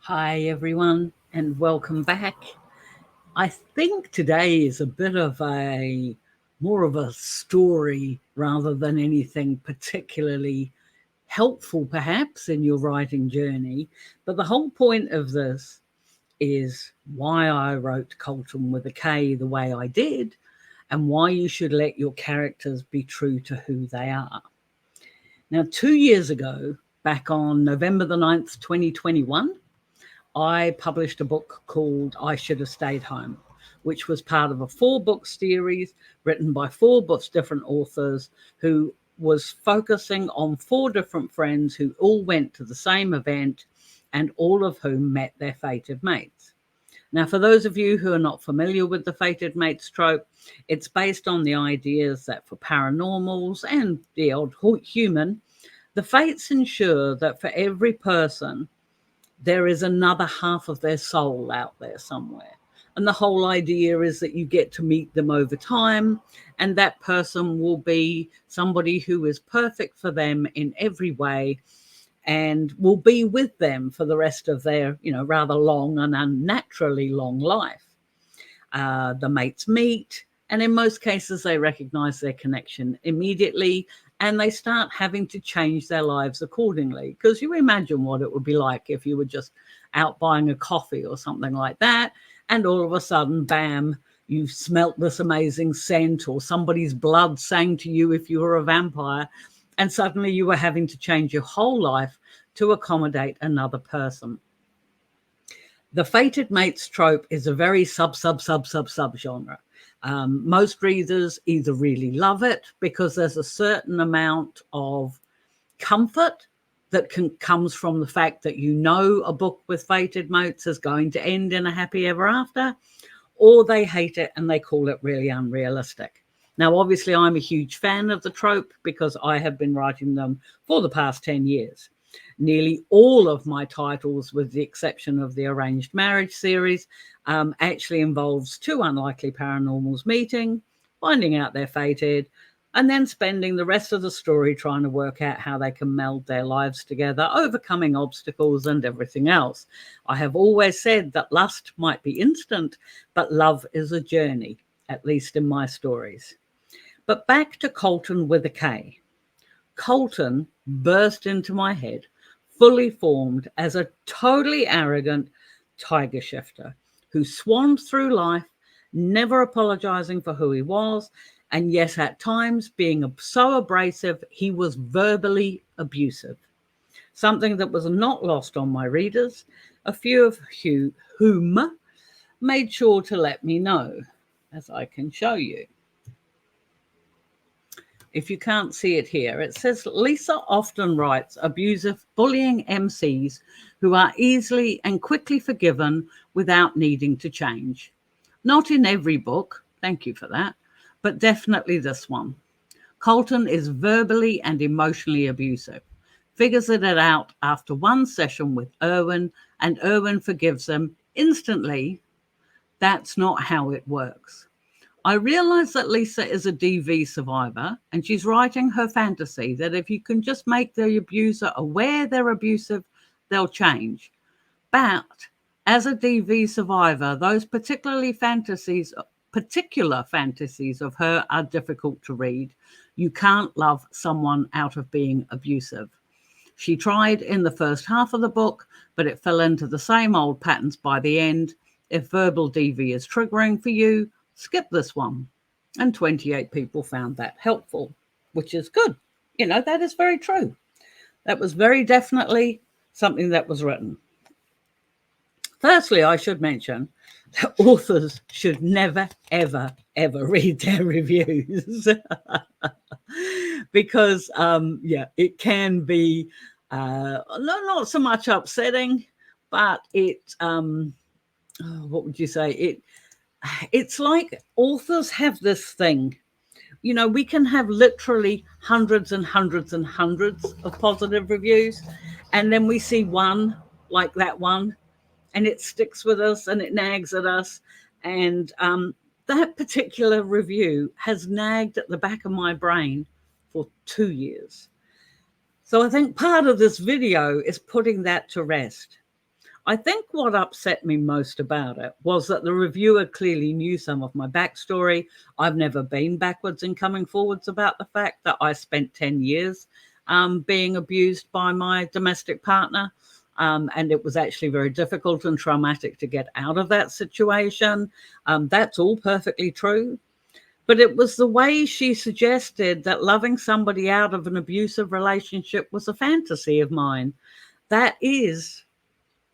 Hi, everyone, and welcome back. I think today is a bit of a more of a story rather than anything particularly helpful, perhaps, in your writing journey. But the whole point of this is why I wrote Kolton with a K the way I did, and why you should let your characters be true to who they are. Now, 2 years ago, back on November the 9th, 2021, I published a book called I Should Have Stayed Home, which was part of a 4 book series written by 4 books, different authors who was focusing on 4 different friends who all went to the same event and all of whom met their fated mates. Now, for those of you who are not familiar with the fated mates trope, it's based on the ideas that for paranormals and the odd human, the fates ensure that for every person there is another half of their soul out there somewhere. And the whole idea is that you get to meet them over time, and that person will be somebody who is perfect for them in every way and will be with them for the rest of their, rather long and unnaturally long life. The mates meet, and in most cases, they recognize their connection immediately and they start having to change their lives accordingly. Because you imagine what it would be like if you were just out buying a coffee or something like that, and all of a sudden, bam, you smelt this amazing scent, or somebody's blood sang to you if you were a vampire, and suddenly you were having to change your whole life to accommodate another person. The fated mates trope is a very sub genre. Most readers either really love it because there's a certain amount of comfort that comes from the fact that you know a book with fated mates is going to end in a happy ever after, or they hate it and they call it really unrealistic. Now, obviously, I'm a huge fan of the trope because I have been writing them for the past 10 years. Nearly all of my titles, with the exception of the Arranged Marriage series, actually involves 2 unlikely paranormals meeting, finding out they're fated, and then spending the rest of the story trying to work out how they can meld their lives together, overcoming obstacles and everything else. I have always said that lust might be instant, but love is a journey, at least in my stories. But back to Kolton with a K. Kolton burst into my head, fully formed as a totally arrogant tiger shifter who swarmed through life, never apologizing for who he was, and yes, at times being so abrasive, he was verbally abusive. Something that was not lost on my readers, a few of whom made sure to let me know, as I can show you. If you can't see it here, it says Lisa often writes abusive, bullying MCs who are easily and quickly forgiven without needing to change. Not in every book, thank you for that, but definitely this one. Kolton is verbally and emotionally abusive, figures it out after one session with Erwin, and Erwin forgives him instantly. That's not how it works. I realize that Lisa is a DV survivor and she's writing her fantasy that if you can just make the abuser aware they're abusive, they'll change. But as a DV survivor, those particular fantasies of her are difficult to read. You can't love someone out of being abusive. She tried in the first half of the book, but it fell into the same old patterns by the end. If verbal DV is triggering for you, skip this one. And 28 people found that helpful, which is good. That is very true. That was very definitely something that was written. Firstly, I should mention that authors should never, ever, ever read their reviews because, it can be not so much upsetting, but what would you say? It's like authors have this thing. We can have literally hundreds and hundreds and hundreds of positive reviews, and then we see one like that one, and it sticks with us and it nags at us. And that particular review has nagged at the back of my brain for 2 years. So I think part of this video is putting that to rest. I think what upset me most about it was that the reviewer clearly knew some of my backstory. I've never been backwards in coming forwards about the fact that I spent 10 years being abused by my domestic partner. And it was actually very difficult and traumatic to get out of that situation. That's all perfectly true. But it was the way she suggested that loving somebody out of an abusive relationship was a fantasy of mine. That is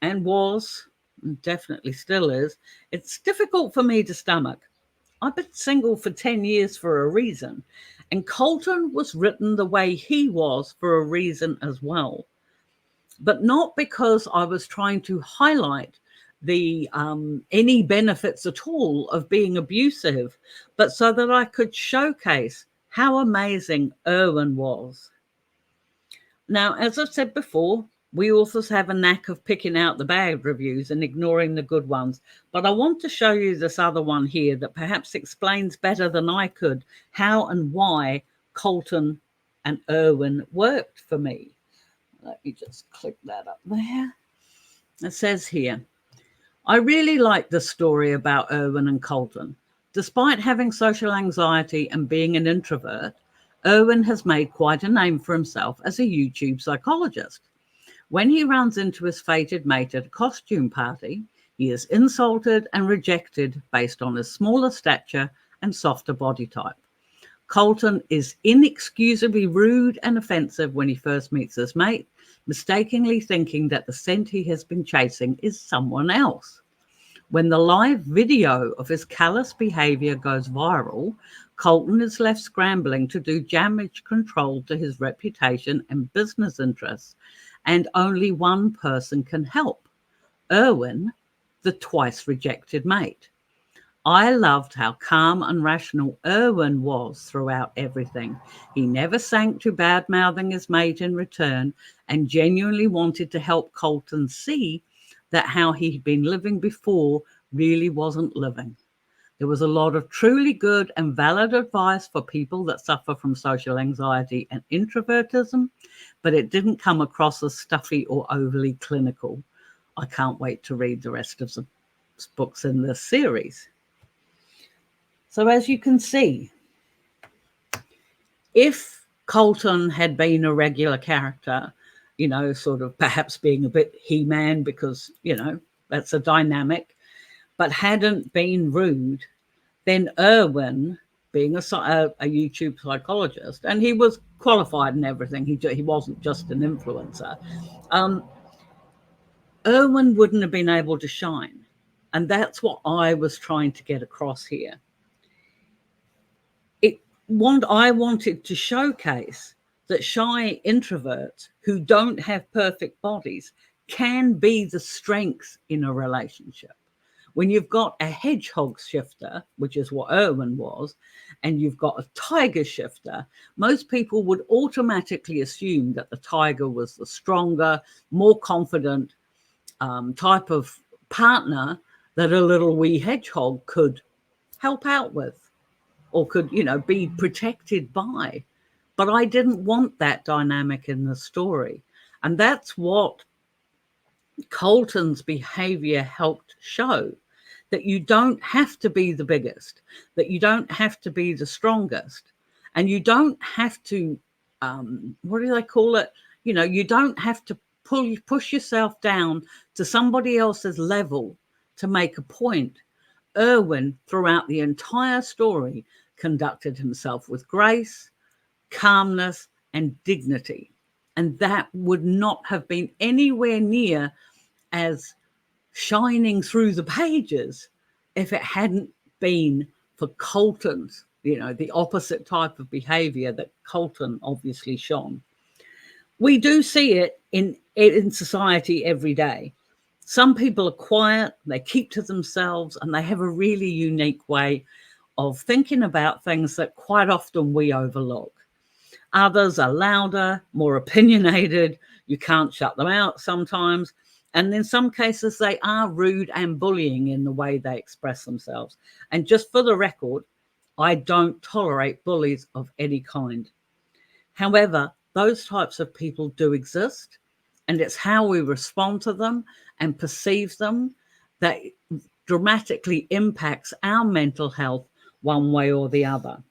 and was, and definitely still is, it's difficult for me to stomach. I've been single for 10 years for a reason, and Kolton was written the way he was for a reason as well. But not because I was trying to highlight the any benefits at all of being abusive, but so that I could showcase how amazing Erwin was. Now, as I've said before, we authors have a knack of picking out the bad reviews and ignoring the good ones. But I want to show you this other one here that perhaps explains better than I could how and why Kolton and Erwin worked for me. Let me just click that up there. It says here, I really like this story about Erwin and Kolton. Despite having social anxiety and being an introvert, Erwin has made quite a name for himself as a YouTube psychologist. When he runs into his fated mate at a costume party, he is insulted and rejected based on his smaller stature and softer body type. Kolton is inexcusably rude and offensive when he first meets his mate, mistakenly thinking that the scent he has been chasing is someone else. When the live video of his callous behavior goes viral, Kolton is left scrambling to do damage control to his reputation and business interests, and only one person can help, Erwin, the twice rejected mate. I loved how calm and rational Erwin was throughout everything. He never sank to bad-mouthing his mate in return and genuinely wanted to help Kolton see that how he'd been living before really wasn't living. There was a lot of truly good and valid advice for people that suffer from social anxiety and introvertism, but it didn't come across as stuffy or overly clinical. I can't wait to read the rest of the books in this series. So as you can see, if Kolton had been a regular character, sort of perhaps being a bit He-Man because, that's a dynamic, but hadn't been rude, then Erwin, being a YouTube psychologist, and he was qualified and everything, he wasn't just an influencer, Erwin wouldn't have been able to shine. And that's what I was trying to get across here. I wanted to showcase that shy introverts who don't have perfect bodies can be the strength in a relationship. When you've got a hedgehog shifter, which is what Erwin was, and you've got a tiger shifter, most people would automatically assume that the tiger was the stronger, more confident type of partner that a little wee hedgehog could help out with or could, be protected by. But I didn't want that dynamic in the story. And that's what Kolton's behavior helped show, that you don't have to be the biggest, that you don't have to be the strongest, and you don't have to, what do they call it? You don't have to push yourself down to somebody else's level to make a point. Erwin, throughout the entire story, conducted himself with grace, calmness, and dignity. And that would not have been anywhere near as shining through the pages if it hadn't been for Kolton's, the opposite type of behavior that Kolton obviously shone. We do see it in society every day. Some people are quiet, they keep to themselves, and they have a really unique way of thinking about things that quite often we overlook. Others are louder, more opinionated. You can't shut them out sometimes. And in some cases, they are rude and bullying in the way they express themselves. And just for the record, I don't tolerate bullies of any kind. However, those types of people do exist, And it's how we respond to them and perceive them that dramatically impacts our mental health one way or the other.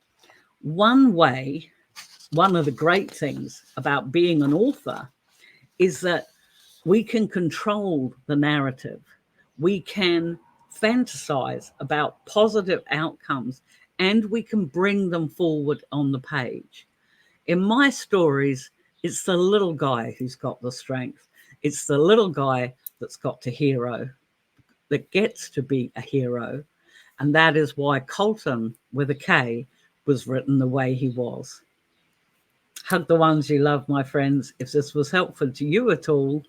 One way, one of the great things about being an author is that we can control the narrative. We can fantasize about positive outcomes and we can bring them forward on the page. In my stories, it's the little guy who's got the strength. It's the little guy that's got the hero, that gets to be a hero. And that is why Kolton, with a K, was written the way he was. Hug the ones you love, my friends. If this was helpful to you at all,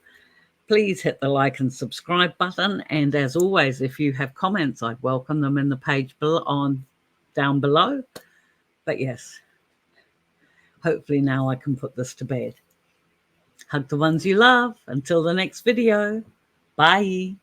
please hit the like and subscribe button. And as always, if you have comments, I'd welcome them in the page down below. But yes, hopefully now I can put this to bed. Hug the ones you love. Until the next video. Bye.